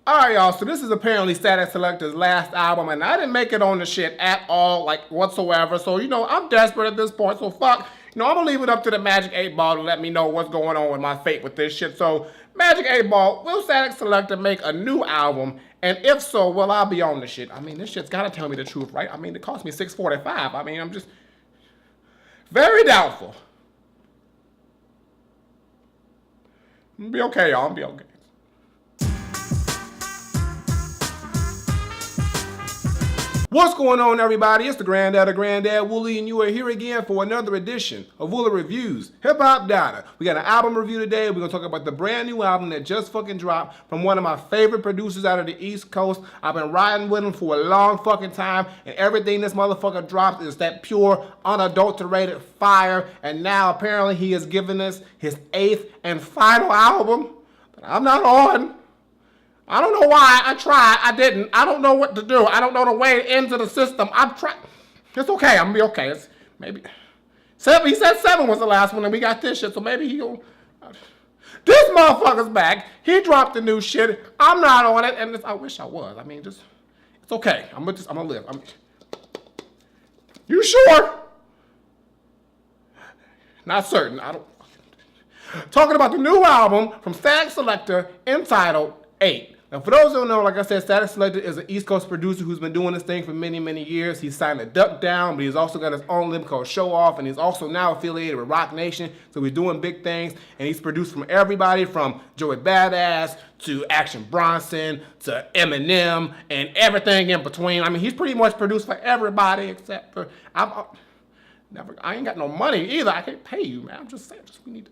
Alright, y'all, so this is apparently Statik Selektah's last album, and I didn't make it on the shit at all, like, whatsoever. So, you know, I'm desperate at this point, so fuck. You know, I'm gonna leave it up to the Magic 8 Ball to let me know what's going on with my fate with this shit. So, Magic 8 Ball, will Statik Selektah make a new album? And if so, will I be on the shit? I mean, this shit's gotta tell me the truth, right? I mean, it cost me $6.45. I mean, I'm just very doubtful. I'm gonna be okay, y'all. I'm gonna be okay. What's going on, everybody? It's the Granddad Woolly, and you are here again for another edition of Woolly Reviews Hip Hop Data. We got an album review today. We're gonna talk about the brand new album that just fucking dropped from one of my favorite producers out of the East Coast. I've been riding with him for a long fucking time, and everything this motherfucker drops is that pure, unadulterated fire. And now apparently he has given us his 8th and final album that I'm not on. I don't know why. I tried. I didn't. I don't know what to do. I don't know the way into the system. I'm trying. It's okay. I'm gonna be okay. It's maybe 7. He said 7 was the last one, and we got this shit. So maybe he'll. This motherfucker's back. He dropped the new shit. I'm not on it, and I wish I was. I mean, just it's okay. I'm gonna live. You sure? Not certain. I don't. Talking about the new album from Statik Selektah entitled 8. Now, for those who don't know, like I said, Statik Selektah is an East Coast producer who's been doing this thing for many, many years. He's signed to Duck Down, but he's also got his own label called Show Off, and he's also now affiliated with Roc Nation, so he's doing big things, and he's produced from everybody from Joey Badass to Action Bronson to Eminem and everything in between. I mean, he's pretty much produced for everybody except for, I ain't got no money either. I can't pay you, man. I'm just saying, we need to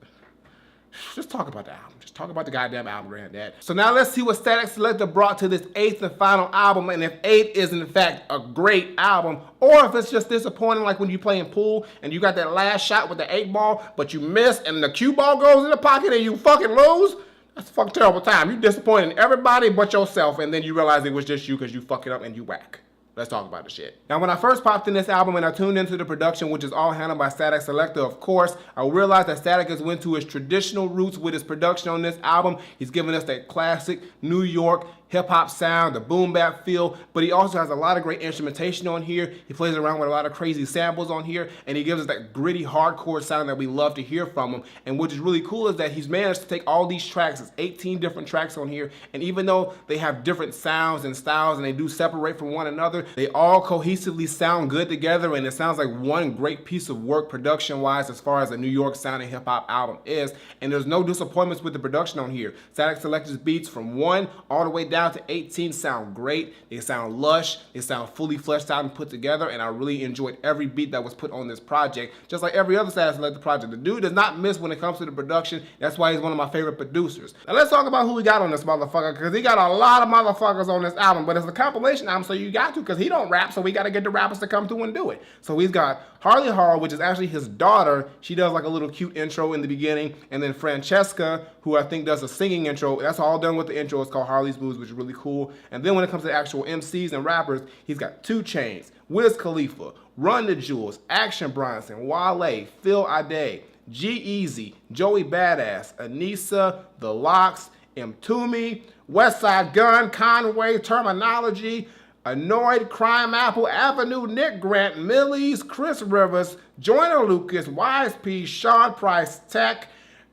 just talk about the album. Just talk about the goddamn album, Granddad. So now let's see what Statik Selektah brought to this 8th and final album, and if 8 is in fact a great album, or if it's just disappointing like when you playing pool and you got that last shot with the 8 ball, but you miss and the cue ball goes in the pocket and you fucking lose. That's a fucking terrible time. You disappointing everybody but yourself, and then you realize it was just you because you fuck it up and you whack. Let's talk about the shit. Now, when I first popped in this album and I tuned into the production, which is all handled by Statik Selektah, of course, I realized that Statik has went to his traditional roots with his production on this album. He's given us that classic New York hip-hop sound, the boom bap feel, but he also has a lot of great instrumentation on here. He plays around with a lot of crazy samples on here, and he gives us that gritty hardcore sound that we love to hear from him. And what is really cool is that he's managed to take all these tracks, it's 18 different tracks on here, and even though they have different sounds and styles and they do separate from one another, they all cohesively sound good together, and it sounds like one great piece of work production-wise as far as a New York sounding hip-hop album is. And there's no disappointments with the production on here. Statik Selektah's beats from 1 all the way down to 18 sound great. They sound lush. They sound fully fleshed out and put together, and I really enjoyed every beat that was put on this project, just like every other Statik Selektah project. The dude does not miss when it comes to the production. That's why he's one of my favorite producers. Now let's talk about who we got on this motherfucker, because he got a lot of motherfuckers on this album, but it's a compilation album, so you got to, because he don't rap, so we got to get the rappers to come through and do it. So he's got Harley Harl, which is actually his daughter. She does like a little cute intro in the beginning, and then Francesca, who I think does a singing intro. That's all done with the intro. It's called Harley's Blues, which is really cool. And then when it comes to actual MCs and rappers, he's got 2 Chainz, Wiz Khalifa, Run the Jewels, Action Bronson, Wale, Phil Ade, G-Eazy, Joey Badass, Anissa, The Lox, M. Toomey, Westside Gun, Conway, Terminology, Annoyed, Crime Apple, Avenue, Nick Grant, Millies, Chris Rivers, Joyner Lucas, Wise P, Sean Price, Tech,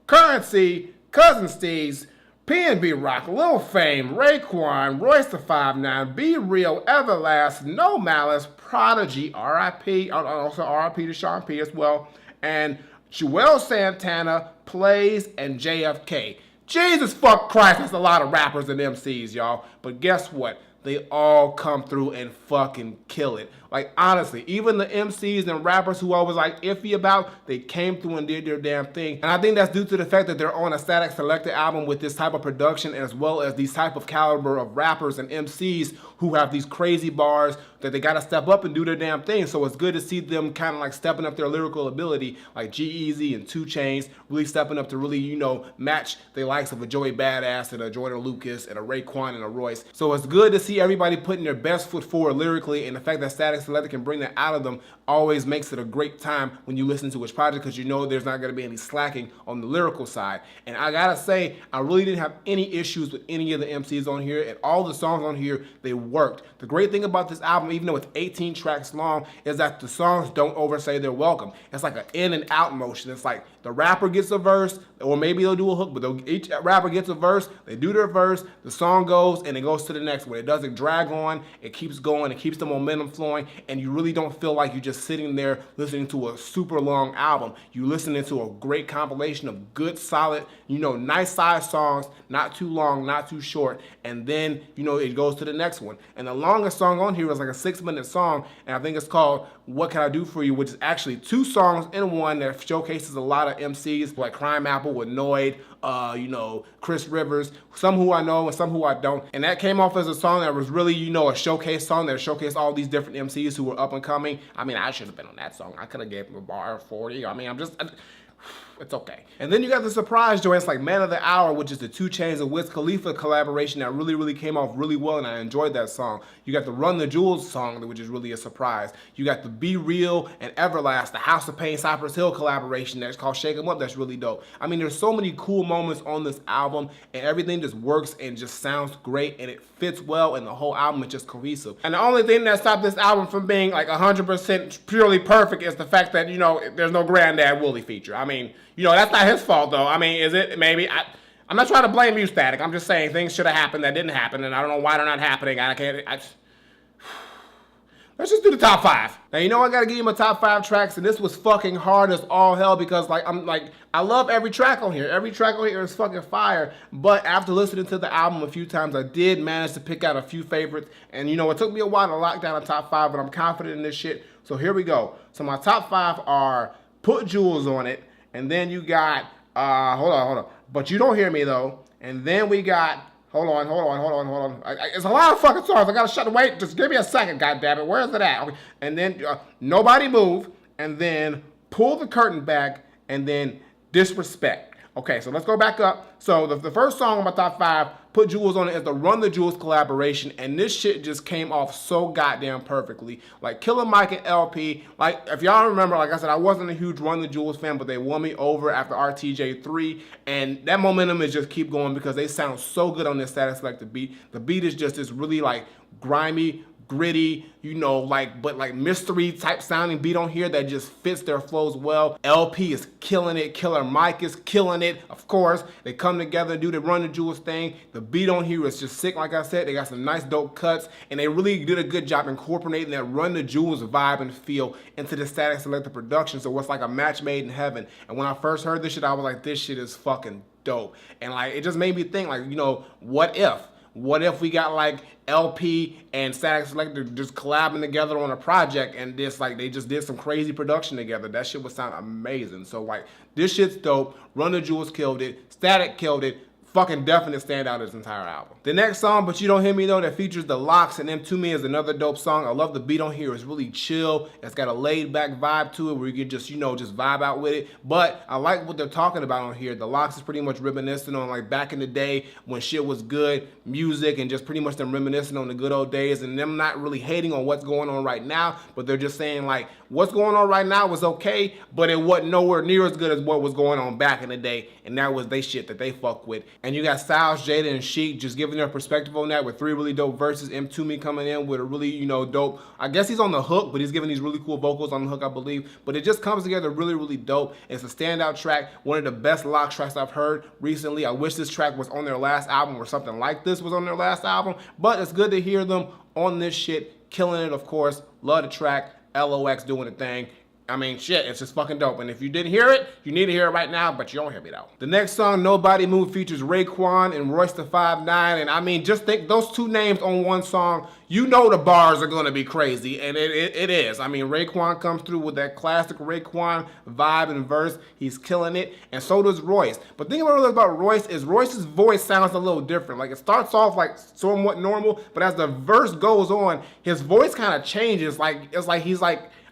Currency, Cousin Steez, PNB Rock, Lil Fame, Raekwon, Royce the 5'9", Be Real, Everlast, No Malice, Prodigy, R.I.P., also R.I.P. to Sean P as well, and Joel Santana, Plays, and JFK. Jesus fuck Christ, that's a lot of rappers and MCs, y'all. But guess what? They all come through and fucking kill it. Like, honestly, even the MCs and rappers who I was like iffy about, they came through and did their damn thing. And I think that's due to the fact that they're on a Statik Selektah album with this type of production, as well as these type of caliber of rappers and MCs who have these crazy bars that they gotta step up and do their damn thing. So it's good to see them kind of like stepping up their lyrical ability, like G-Eazy and 2 Chainz really stepping up to really, you know, match the likes of a Joey Badass and a Joyner Lucas and a Raekwon and a Royce. So it's good to see everybody putting their best foot forward lyrically, and the fact that Statik Statik Selektah can bring that out of them always makes it a great time when you listen to his project, because you know there's not going to be any slacking on the lyrical side. And I gotta say, I really didn't have any issues with any of the MCs on here, and all the songs on here, they worked. The great thing about this album, even though it's 18 tracks long, is that the songs don't overstay their welcome. It's like an in and out motion. It's like the rapper gets a verse, or maybe they'll do a hook, but each rapper gets a verse, they do their verse, the song goes, and it goes to the next one. It doesn't drag on, it keeps going, it keeps the momentum flowing, and you really don't feel like you're just sitting there listening to a super long album. You're listening to a great compilation of good, solid, nice sized songs, not too long, not too short, and then, it goes to the next one. And the longest song on here is like a 6-minute song, and I think it's called What Can I Do For You, which is actually 2 songs in one that showcases a lot of MCs like Crime Apple with Noid, Chris Rivers, some who I know and some who I don't. And that came off as a song that was really, a showcase song that showcased all these different MCs who were up and coming. I mean, I should have been on that song. I could have gave him a bar 40. It's okay. And then you got the surprise joints like Man of the Hour, which is the 2 Chainz and Wiz Khalifa collaboration that really came off really well, and I enjoyed that song. You got the Run the Jewels song, which is really a surprise. You got the Be Real and Everlast, the House of Pain, Cypress Hill collaboration that's called Shake 'Em Up. That's really dope. I mean, there's so many cool moments on this album, and everything just works and just sounds great, and it fits well, and the whole album is just cohesive. And the only thing that stopped this album from being like 100% purely perfect is the fact that, there's no Granddad Woolly feature. I mean, that's not his fault, though. I mean, is it? Maybe. I'm not trying to blame you, Statik. I'm just saying things should have happened that didn't happen, and I don't know why they're not happening. Let's just do the top 5. Now, I gotta give you my top 5 tracks, and this was fucking hard as all hell because, I love every track on here. Every track on here is fucking fire. But after listening to the album a few times, I did manage to pick out a few favorites. And, it took me a while to lock down a top 5, but I'm confident in this shit. So here we go. So my top 5 are Put Jewels on It. And then you got, hold on. But You Don't Hear Me, though. And then we got, hold on. It's a lot of fucking songs. I gotta shut the wait. Just give me a second, goddammit. Where is it at? Okay. And then Nobody Move. And then Pull the Curtain Back. And then Disrespect. Okay, so let's go back up. So the first song on my top 5, Put Jewels on It, is the Run the Jewels collaboration, and this shit just came off so goddamn perfectly. Like Killer Mike and LP, like if y'all remember, like I said, I wasn't a huge Run the Jewels fan, but they won me over after RTJ3, and that momentum is just keep going because they sound so good on this Statik Selektah beat. The beat is just this really like grimy, gritty, but mystery type sounding beat on here that just fits their flows well. LP is killing it. Killer Mike is killing it. Of course, they come together and do the Run the Jewels thing. The beat on here is just sick, like I said. They got some nice dope cuts, and they really did a good job incorporating that Run the Jewels vibe and feel into the Statik Selektah production. So it's like a match made in heaven. And when I first heard this shit, I was like, this shit is fucking dope. And it just made me think, what if? What if we got LP and Statik Selektah just collabing together on a project and they just did some crazy production together? That shit would sound amazing. So this shit's dope. Run the Jewels killed it. Statik killed it. Fucking definite standout of this entire album. The next song, But You Don't Hear Me Though, that features the Locks and Them To Me, is another dope song. I love the beat on here. It's really chill. It's got a laid back vibe to it where you can just, just vibe out with it. But I like what they're talking about on here. The Locks is pretty much reminiscent on back in the day when shit was good, music, and just pretty much them reminiscing on the good old days, and them not really hating on what's going on right now, but they're just saying what's going on right now was okay, but it wasn't nowhere near as good as what was going on back in the day, and that was they shit that they fuck with. And you got Styles, Jada, and Sheek just giving their perspective on that with 3 really dope verses. To Me coming in with a really, dope, I guess he's on the hook, but he's giving these really cool vocals on the hook, I believe. But it just comes together really, really dope. It's a standout track, one of the best Lock tracks I've heard recently. I wish this track was on their last album or something like this was on their last album, but it's good to hear them on this shit, killing it, of course. Love the track. LOX doing the thing. I mean, shit, it's just fucking dope. And if you didn't hear it, you need to hear it right now, but you don't hear me though. The next song, Nobody Move, features Raekwon and Royce the 5'9", and I mean, just think those 2 names on one song, the bars are gonna be crazy, and it is. I mean, Raekwon comes through with that classic Raekwon vibe and verse. He's killing it, and so does Royce. But the thing about Royce is Royce's voice sounds a little different. It starts off somewhat normal, but as the verse goes on, his voice kind of changes. It's like he's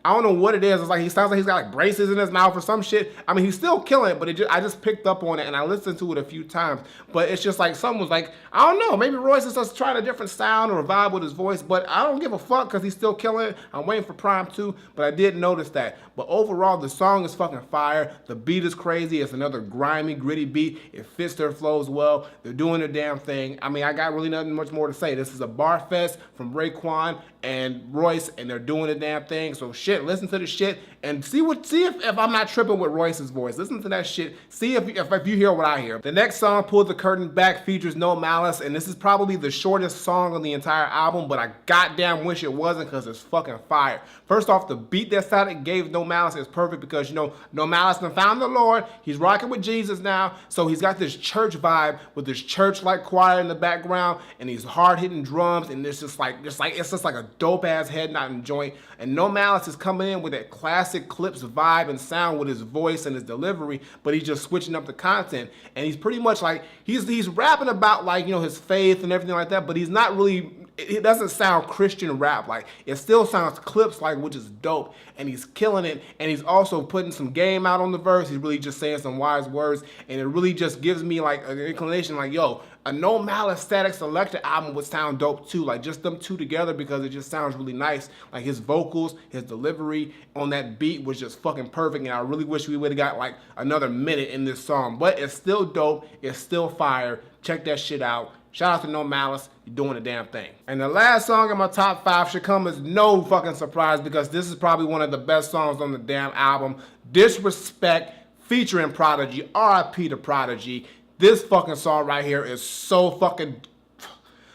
I don't know what it is. It's like he sounds like he's got like braces in his mouth or some shit. I mean, he's still killing it, but I just picked up on it and I listened to it a few times. But it's just like someone was like, I don't know, maybe Royce is just trying a different sound or vibe with his voice, but I don't give a fuck because he's still killing it. I'm waiting for Prime 2, but I did notice that. But overall, the song is fucking fire. The beat is crazy. It's another grimy, gritty beat. It fits their flows well. They're doing their damn thing. I mean, I got really nothing much more to say. This is a bar fest from Raekwon and Royce, and they're doing the damn thing. So shit, listen to the shit and see if I'm not tripping with Royce's voice. Listen to that shit. See if you hear what I hear. The next song, Pull the Curtain Back, features No Malice, and this is probably the shortest song on the entire album, but I goddamn wish it wasn't because it's fucking fire. First off, the beat that Statik gave No Malice is perfect because, you know, No Malice done found the Lord. He's rocking with Jesus now, so he's got this church vibe with this church-like choir in the background and these hard-hitting drums, and it's just like a dope-ass head-nodding joint. And No Malice is coming in with that classic Clips vibe and sound with his voice and his delivery, but he's just switching up the content. And he's pretty much like, he's rapping about, like, you know, his faith and everything like that, but he's not really, it doesn't sound Christian rap. Like, it still sounds Clips like, which is dope. And he's killing it. And he's also putting some game out on the verse. He's really just saying some wise words. And it really just gives me like an inclination like, yo, a No Malice Statik Selektah album would sound dope too. Like just them two together because it just sounds really nice. Like his vocals, his delivery on that beat was just fucking perfect. And I really wish we would have got like another minute in this song. But it's still dope. It's still fire. Check that shit out. Shout out to No Malice, you're doing the damn thing. And the last song in my top 5 should come as no fucking surprise because this is probably one of the best songs on the damn album. Disrespect featuring Prodigy, R.I.P. to Prodigy. This fucking song right here is so fucking,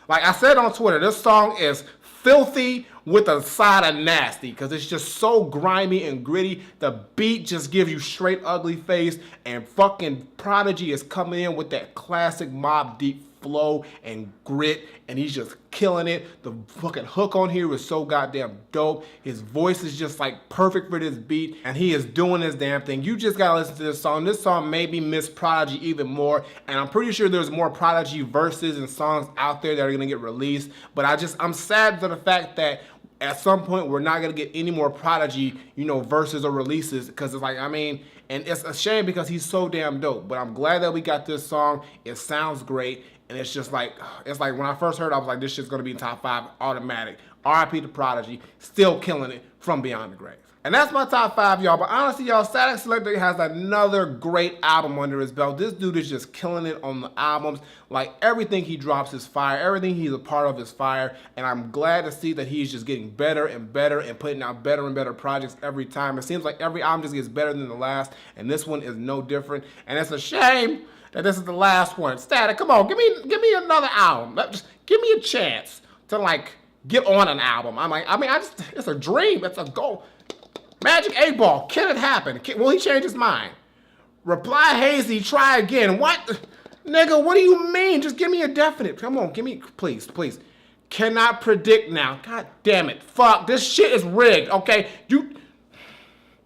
like I said on Twitter, this song is filthy with a side of nasty because it's just so grimy and gritty. The beat just gives you straight ugly face, and fucking Prodigy is coming in with that classic Mobb Deep flow and grit, and he's just killing it. The fucking hook on here is so goddamn dope. His voice is just like perfect for this beat, and he is doing his damn thing. You just gotta listen to this song. This song made me miss Prodigy even more, and I'm pretty sure there's more Prodigy verses and songs out there that are gonna get released, but I'm sad for the fact that at some point we're not gonna get any more Prodigy, you know, verses or releases, because it's like, I mean, and it's a shame because he's so damn dope, but I'm glad that we got this song. It sounds great. And it's just like, it's like when I first heard it, I was like, this shit's gonna be top 5 automatic. R.I.P. to Prodigy, still killing it from beyond the grave. And that's my top 5, y'all. But honestly, y'all, Statik Selektah has another great album under his belt. This dude is just killing it on the albums. Like, everything he drops is fire. Everything he's a part of is fire. And I'm glad to see that he's just getting better and better and putting out better and better projects every time. It seems like every album just gets better than the last. And this one is no different. And it's a shame that this is the last one. Statik, come on, give me another album. Just give me a chance to like get on an album. It's a dream. It's a goal. Magic 8-Ball, can it happen? Will he change his mind? Reply Hazy, try again. What? Nigga, what do you mean? Just give me a definite. Come on, give me, please. Cannot predict now. God damn it. Fuck, this shit is rigged, okay?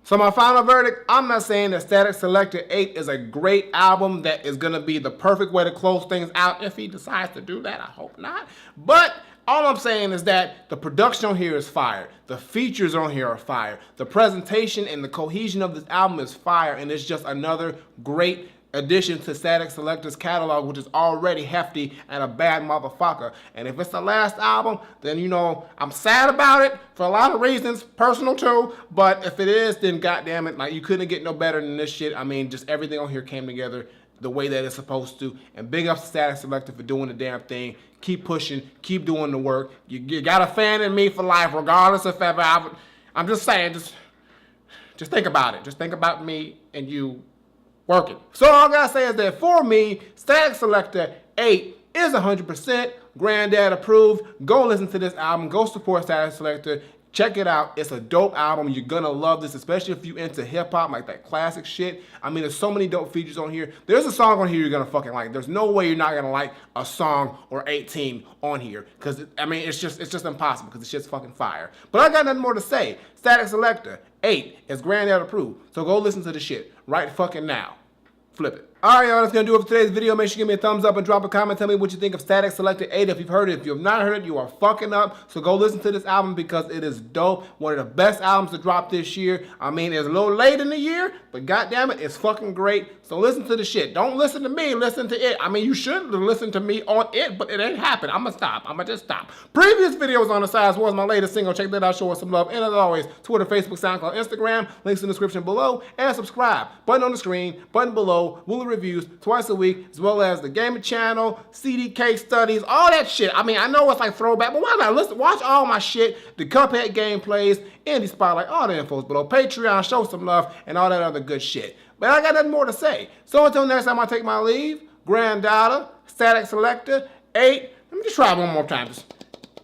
So my final verdict, I'm not saying that Statik Selektah 8 is a great album that is going to be the perfect way to close things out. If he decides to do that, I hope not. But all I'm saying is that the production on here is fire. The features on here are fire. The presentation and the cohesion of this album is fire. And it's just another great addition to Statik Selektah's catalog, which is already hefty and a bad motherfucker. And if it's the last album, then, you know, I'm sad about it for a lot of reasons, personal too, but if it is, then goddamn it, like, you couldn't get no better than this shit. I mean, just everything on here came together the way that it's supposed to. And big ups to Statik Selektah for doing the damn thing. Keep pushing, keep doing the work. You got a fan in me for life, regardless if ever I'm just saying, just think about it. Just think about me and you working. So all I gotta say is that for me, Statik Selektah 8 is 100% Granddad approved. Go listen to this album. Go support Statik Selektah. Check it out. It's a dope album. You're gonna love this, especially if you into hip hop, like that classic shit. I mean, there's so many dope features on here. There's a song on here you're gonna fucking like. There's no way you're not gonna like a song or 18 on here, because I mean, it's just impossible because the shit's fucking fire. But I got nothing more to say. Statik Selektah 8 is Granddad approved. So go listen to the shit right fucking now. Flip it. Alright, y'all, that's going to do it for today's video. Make sure you give me a thumbs up and drop a comment. Tell me what you think of Statik Selektah 8 if you've heard it. If you have not heard it, you are fucking up. So go listen to this album because it is dope. One of the best albums to drop this year. I mean, it's a little late in the year, but goddamn it, it's fucking great. So listen to the shit. Don't listen to me, listen to it. I mean, you should listen to me on it, but it ain't happened. I'm going to stop. I'm going to just stop. Previous videos on the side as well as my latest single. Check that out, show us some love. And as always, Twitter, Facebook, SoundCloud, Instagram. Links in the description below. And subscribe. Button on the screen, button below. Woolly Reviews twice a week, as well as the gaming channel, CD case studies, all that shit. I mean, I know it's like throwback, but why not? Listen, watch all my shit, the Cuphead gameplays, Indie Spotlight, all the info's below. Patreon, show some love, and all that other good shit. But I got nothing more to say. So until next time I take my leave, GranddadEnt, Statik Selektah 8. Let me just try it one more time.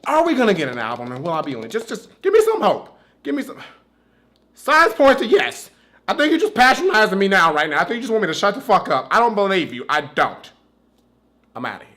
Are we gonna get an album, and will I be on it? Just give me some hope. Give me some. Signs point to yes. I think you're just patronizing me now, right now. I think you just want me to shut the fuck up. I don't believe you. I don't. I'm out of here.